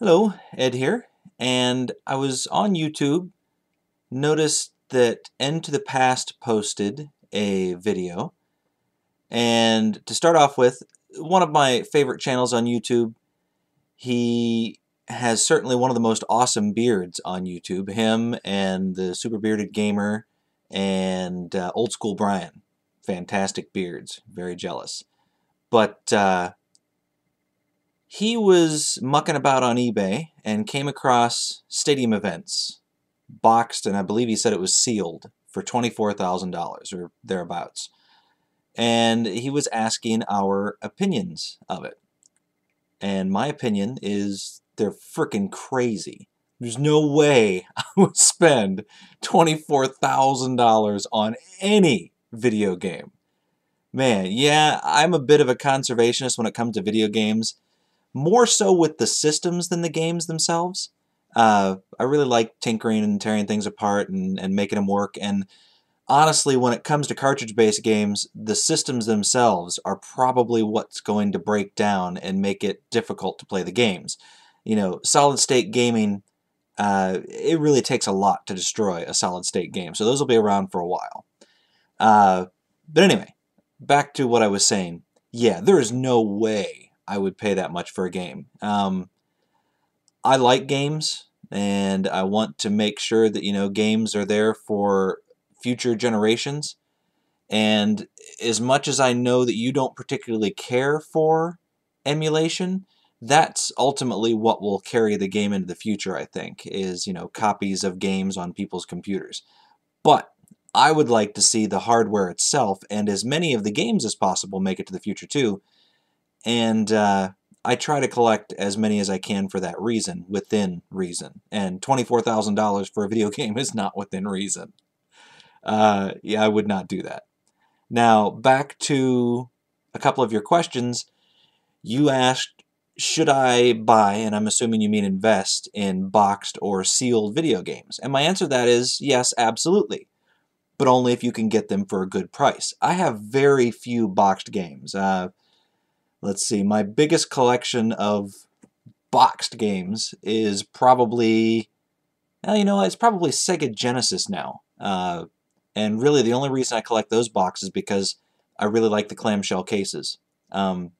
Hello, Ed here, and I was on YouTube, noticed that n2thepast posted a video, and to start off with, one of my favorite channels on YouTube. He has certainly one of the most awesome beards on YouTube, him and the Super Bearded Gamer and Old School Brian. Fantastic beards, very jealous. But he was mucking about on eBay and came across stadium events, boxed, and I believe he said it was sealed for $24,000 or thereabouts. And he was asking our opinions of it. And my opinion is they're freaking crazy. There's no way I would spend $24,000 on any video game. Man, yeah, I'm a bit of a conservationist when it comes to video games, more so with the systems than the games themselves. I really like tinkering and tearing things apart and making them work. And honestly, when it comes to cartridge-based games, the systems themselves are probably what's going to break down and make it difficult to play the games. You know, solid-state gaming, it really takes a lot to destroy a solid-state game. So those will be around for a while. But anyway, back to what I was saying. Yeah, there is no way I would pay that much for a game. I like games, and I want to make sure that, games are there for future generations. And as much as I know that you don't particularly care for emulation, that's ultimately what will carry the game into the future, I think, is, copies of games on people's computers. But I would like to see the hardware itself and as many of the games as possible make it to the future too. And I try to collect as many as I can for that reason, within reason. And $24,000 for a video game is not within reason. Yeah, I would not do that. Now, back to a couple of your questions. You asked, should I buy, and I'm assuming you mean invest, in boxed or sealed video games? And my answer to that is yes, absolutely. But only if you can get them for a good price. I have very few boxed games. Let's see, my biggest collection of boxed games is probably, well, it's probably Sega Genesis now. And really the only reason I collect those boxes is because I really like the clamshell cases. I'm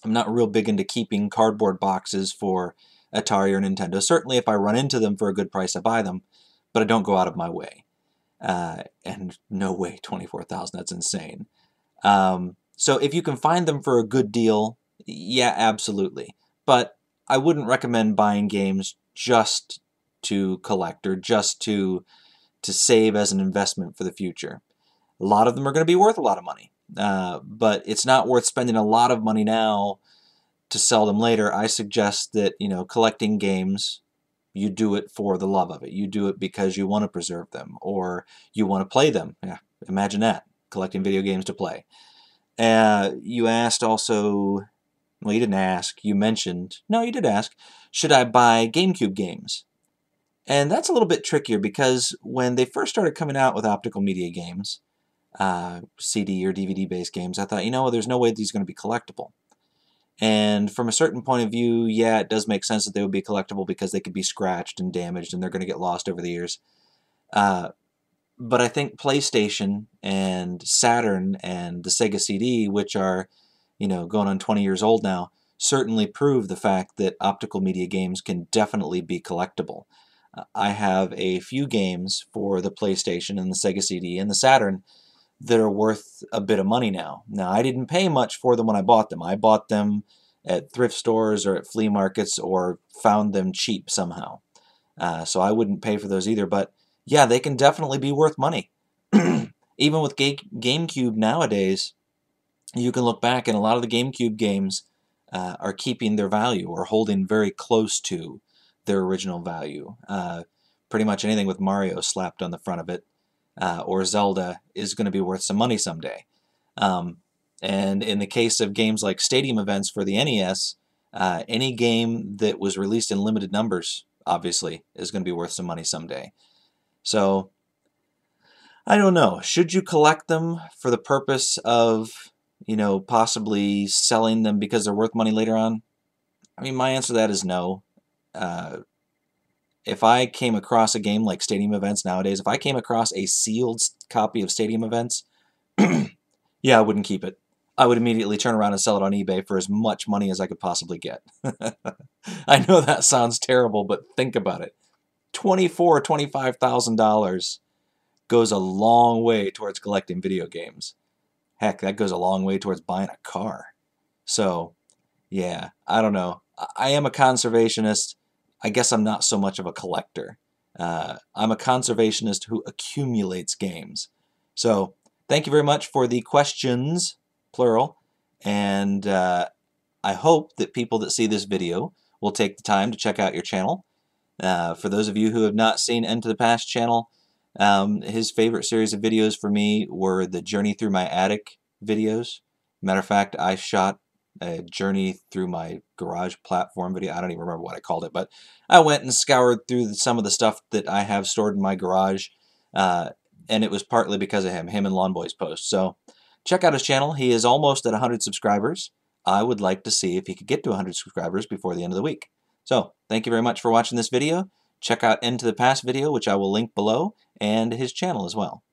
not real big into keeping cardboard boxes for Atari or Nintendo. Certainly if I run into them for a good price, I buy them, but I don't go out of my way. And no way, 24,000, that's insane. So if you can find them for a good deal, yeah, absolutely. But I wouldn't recommend buying games just to collect or just to save as an investment for the future. A lot of them are going to be worth a lot of money, but it's not worth spending a lot of money now to sell them later. I suggest that, collecting games, you do it for the love of it. You do it because you want to preserve them or you want to play them. Yeah, imagine that, collecting video games to play. You asked also, well, you didn't ask, you mentioned, no, you did ask, should I buy GameCube games? And that's a little bit trickier because when they first started coming out with optical media games, CD or DVD-based games, I thought, there's no way these are going to be collectible. And from a certain point of view, yeah, it does make sense that they would be collectible because they could be scratched and damaged and they're going to get lost over the years. But I think PlayStation and Saturn and the Sega CD, which are, going on 20 years old now, certainly prove the fact that optical media games can definitely be collectible. I have a few games for the PlayStation and the Sega CD and the Saturn that are worth a bit of money now. Now, I didn't pay much for them when I bought them. I bought them at thrift stores or at flea markets or found them cheap somehow. So I wouldn't pay for those either, but yeah, they can definitely be worth money. Even with GameCube nowadays, you can look back and a lot of the GameCube games are keeping their value or holding very close to their original value. Pretty much anything with Mario slapped on the front of it or Zelda is going to be worth some money someday. And in the case of games like stadium events for the NES, any game that was released in limited numbers, obviously, is going to be worth some money someday. So, I don't know. Should you collect them for the purpose of, possibly selling them because they're worth money later on? I mean, my answer to that is no. if I came across a game like Stadium Events nowadays, if I came across a sealed copy of Stadium Events, yeah, I wouldn't keep it. I would immediately turn around and sell it on eBay for as much money as I could possibly get. I know that sounds terrible, but think about it. $24,000, $25,000 goes a long way towards collecting video games. Heck, that goes a long way towards buying a car. So, yeah, I don't know. I am a conservationist. I guess I'm not so much of a collector. I'm a conservationist who accumulates games. So, thank you very much for the questions, plural, and I hope that people that see this video will take the time to check out your channel. For those of you who have not seen n2thepast channel, his favorite series of videos for me were the Journey Through My Attic videos. Matter of fact, I shot a Journey Through My Garage platform video. I don't even remember what I called it, but I went and scoured through some of the stuff that I have stored in my garage, and it was partly because of him and Lawn Boy's post. So check out his channel. He is almost at 100 subscribers. I would like to see if he could get to 100 subscribers before the end of the week. So thank you very much for watching this video. Check out n2thepast video, which I will link below, and his channel as well.